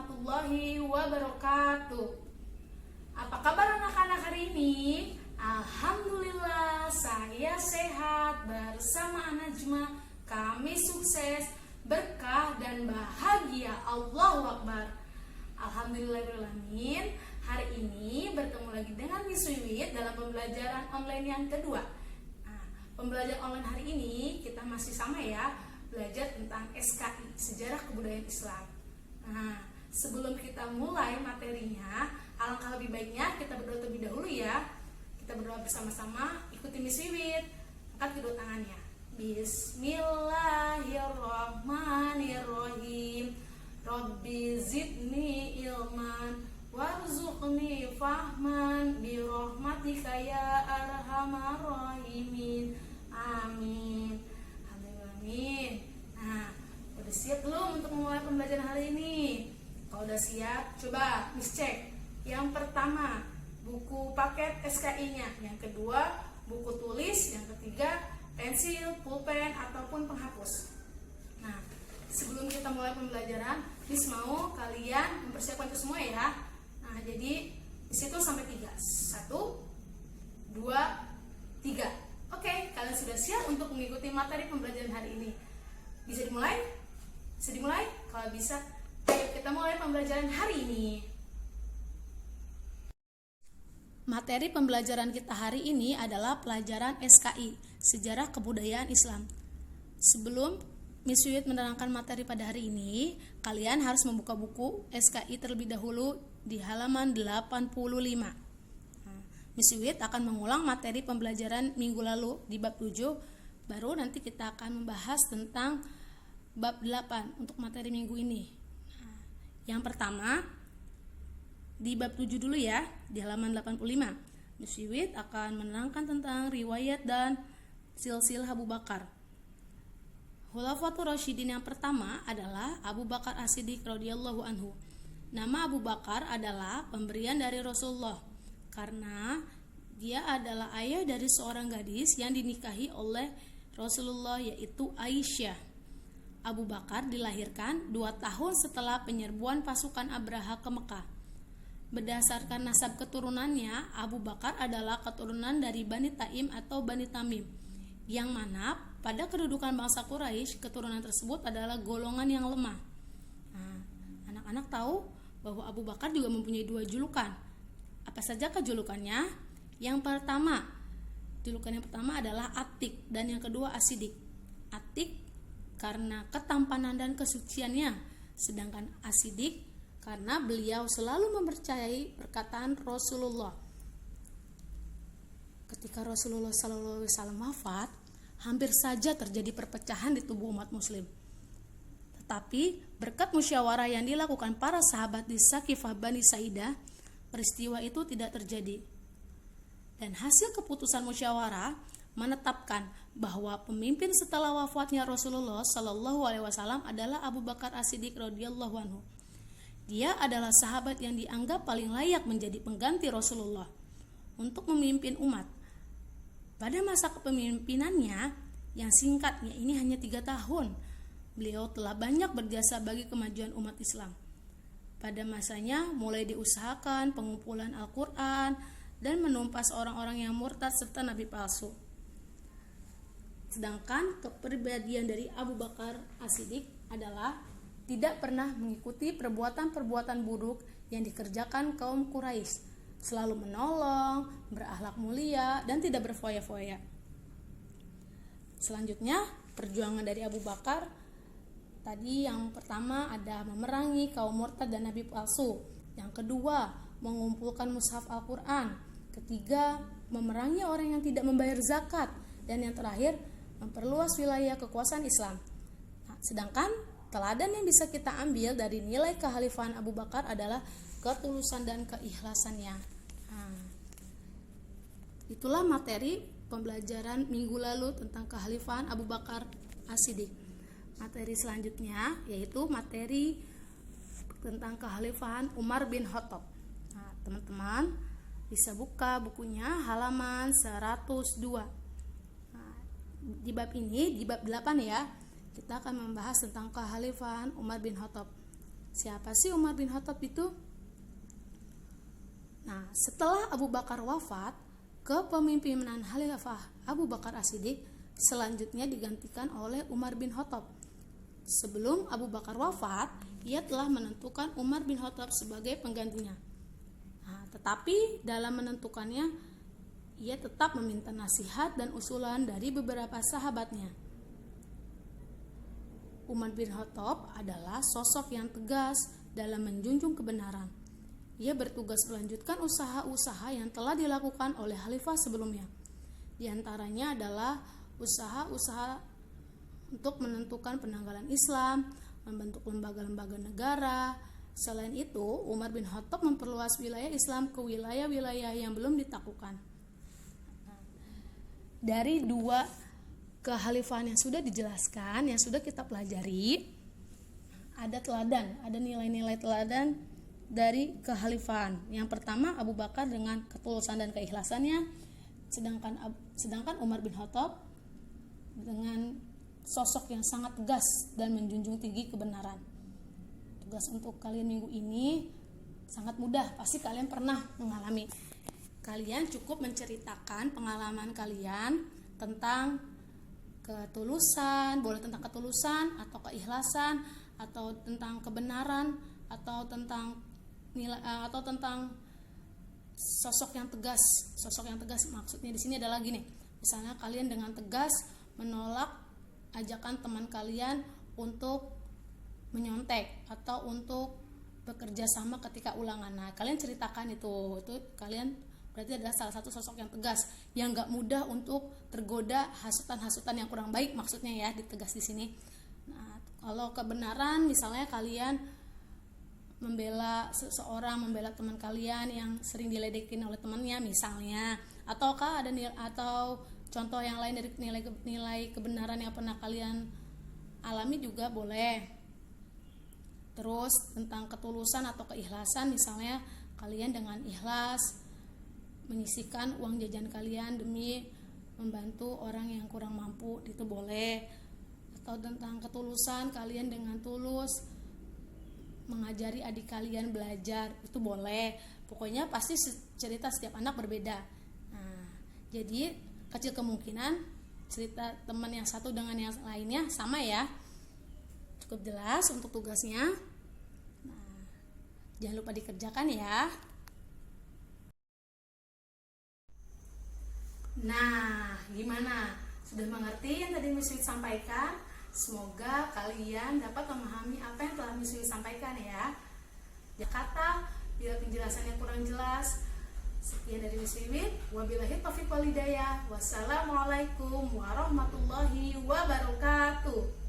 warahmatullahi wabarakatuh. Apa kabar anak-anak hari ini? Alhamdulillah saya sehat. Bersama Najma kami sukses, berkah dan bahagia. Allahu Akbar. Alhamdulillahirrahmanirrahim. Hari ini bertemu lagi dengan Miss Wiwit dalam pembelajaran online yang kedua. Pembelajaran online hari ini kita masih sama ya, belajar tentang SKI, Sejarah Kebudayaan Islam. Sebelum kita mulai materinya, alangkah lebih baiknya kita berdoa terlebih dahulu ya. Kita berdoa bersama-sama, ikuti Miss Wiwit. Angkat kedua tangannya. Bismillahirrahmanirrahim. Rabbi zidni ilman warzuqni fahman birahmatika ya arhamar rahimin. Amin. Amin. Udah siap belum untuk memulai pembelajaran hari ini? Kalau udah siap, coba Miss cek. Yang pertama, buku paket SKI-nya. Yang kedua, buku tulis. Yang ketiga, pensil, pulpen, ataupun penghapus. Sebelum kita mulai pembelajaran, Miss mau kalian mempersiapkan itu semua ya. Jadi di situ sampai 3. 1, 2, 3. Oke, kalian sudah siap untuk mengikuti materi pembelajaran hari ini. Bisa dimulai? Bisa dimulai? Kalau bisa, ayo kita mulai pembelajaran hari ini. Materi pembelajaran kita hari ini adalah pelajaran SKI, Sejarah Kebudayaan Islam. Sebelum Miss Wiwit menerangkan materi pada hari ini, kalian harus membuka buku SKI terlebih dahulu di halaman 85. Miss Wiwit akan mengulang materi pembelajaran minggu lalu di bab 7, baru nanti kita akan membahas tentang bab 8 untuk materi minggu ini. Yang pertama, di bab 7 dulu ya, di halaman 85. Miss Wiwit akan menerangkan tentang riwayat dan silsilah Abu Bakar. Khulafatur Rasyidin yang pertama adalah Abu Bakar As-Siddiq radhiyallahu anhu. Nama Abu Bakar adalah pemberian dari Rasulullah karena dia adalah ayah dari seorang gadis yang dinikahi oleh Rasulullah, yaitu Aisyah. Abu Bakar dilahirkan 2 tahun setelah penyerbuan pasukan Abraha ke Mekah. Berdasarkan nasab keturunannya, Abu Bakar adalah keturunan dari Bani Taim atau Bani Tamim, yang mana pada kedudukan bangsa Quraisy, keturunan tersebut adalah golongan yang lemah. Anak-anak tahu bahwa Abu Bakar juga mempunyai 2 julukan. Apa saja julukannya? Yang pertama, julukan yang pertama adalah Atik dan yang kedua As-Siddiq. Atik karena ketampanan dan kesuciannya, sedangkan As-Siddiq karena beliau selalu mempercayai perkataan Rasulullah. Ketika Rasulullah SAW wafat, hampir saja terjadi perpecahan di tubuh umat muslim. Tetapi berkat musyawarah yang dilakukan para sahabat di Saqifah Bani Sa'idah, peristiwa itu tidak terjadi. Dan hasil keputusan musyawarah menetapkan bahwa pemimpin setelah wafatnya Rasulullah SAW adalah Abu Bakar As-Siddiq radhiyallahu anhu. Dia adalah sahabat yang dianggap paling layak menjadi pengganti Rasulullah untuk memimpin umat. Pada masa kepemimpinannya yang singkatnya ini hanya 3 tahun, beliau telah banyak berjasa bagi kemajuan umat Islam. Pada masanya mulai diusahakan pengumpulan Al-Quran dan menumpas orang-orang yang murtad serta nabi palsu. Sedangkan kepribadian dari Abu Bakar As-Siddiq adalah tidak pernah mengikuti perbuatan-perbuatan buruk yang dikerjakan kaum Quraisy, selalu menolong, berakhlak mulia, dan tidak berfoya-foya. Selanjutnya, perjuangan dari Abu Bakar. Tadi yang pertama ada memerangi kaum murtad dan nabi palsu. Yang kedua, mengumpulkan mushaf Al-Quran. Ketiga, memerangi orang yang tidak membayar zakat. Dan yang terakhir, memperluas wilayah kekuasaan Islam. Sedangkan teladan yang bisa kita ambil dari nilai kekhalifahan Abu Bakar adalah ketulusan dan keikhlasannya. Itulah materi pembelajaran minggu lalu tentang kekhalifahan Abu Bakar As-Siddiq. Materi selanjutnya yaitu materi tentang kekhalifahan Umar bin Khattab. Teman-teman bisa buka bukunya halaman 102. Di bab ini, di bab 8 ya, kita akan membahas tentang kekhalifahan Umar bin Khattab. Siapa sih Umar bin Khattab itu? Nah, setelah Abu Bakar wafat, kepemimpinan Khalifah Abu Bakar As-Siddiq selanjutnya digantikan oleh Umar bin Khattab. Sebelum Abu Bakar wafat, ia telah menentukan Umar bin Khattab sebagai penggantinya. Nah, tetapi dalam menentukannya, ia tetap meminta nasihat dan usulan dari beberapa sahabatnya. Umar bin Khattab adalah sosok yang tegas dalam menjunjung kebenaran. Ia bertugas melanjutkan usaha-usaha yang telah dilakukan oleh khalifah sebelumnya. Di antaranya adalah usaha-usaha untuk menentukan penanggalan Islam, membentuk lembaga-lembaga negara. Selain itu, Umar bin Khattab memperluas wilayah Islam ke wilayah-wilayah yang belum ditaklukkan. Dari dua kekhalifahan yang sudah dijelaskan, yang sudah kita pelajari, ada nilai-nilai teladan dari kekhalifahan. Yang pertama, Abu Bakar dengan ketulusan dan keikhlasannya, sedangkan Umar bin Khattab dengan sosok yang sangat tegas dan menjunjung tinggi kebenaran. Tugas untuk kalian minggu ini sangat mudah, pasti kalian pernah mengalami. Kalian cukup menceritakan pengalaman kalian tentang ketulusan, boleh tentang ketulusan atau keikhlasan, atau tentang kebenaran, atau tentang nilai, atau tentang sosok yang tegas. Sosok yang tegas maksudnya di sini adalah gini. Misalnya kalian dengan tegas menolak ajakan teman kalian untuk menyontek atau untuk bekerja sama ketika ulangan. Nah, kalian ceritakan itu kalian berarti adalah salah satu sosok yang tegas, yang nggak mudah untuk tergoda hasutan-hasutan yang kurang baik, maksudnya ya, ditegas di sini. Nah, kalau kebenaran, misalnya kalian membela seseorang, membela teman kalian yang sering diledekin oleh temannya misalnya, ataukah ada atau contoh yang lain dari nilai kebenaran yang pernah kalian alami juga boleh. Terus tentang ketulusan atau keikhlasan, misalnya kalian dengan ikhlas menyisihkan uang jajan kalian demi membantu orang yang kurang mampu, itu boleh. Atau tentang ketulusan kalian dengan tulus mengajari adik kalian belajar, itu boleh. Pokoknya pasti cerita setiap anak berbeda. Nah, jadi kecil kemungkinan cerita teman yang satu dengan yang lainnya sama ya. Cukup jelas untuk tugasnya. Nah, jangan lupa dikerjakan ya. Nah, gimana? Sudah mengerti yang tadi Miss Wit sampaikan? Semoga kalian dapat memahami apa yang telah Miss Wit sampaikan ya. Jakarta, bila penjelasannya kurang jelas, sekian dari Miss Wit. Wabillahi taufiq wal hidayah. Wassalamualaikum warahmatullahi wabarakatuh.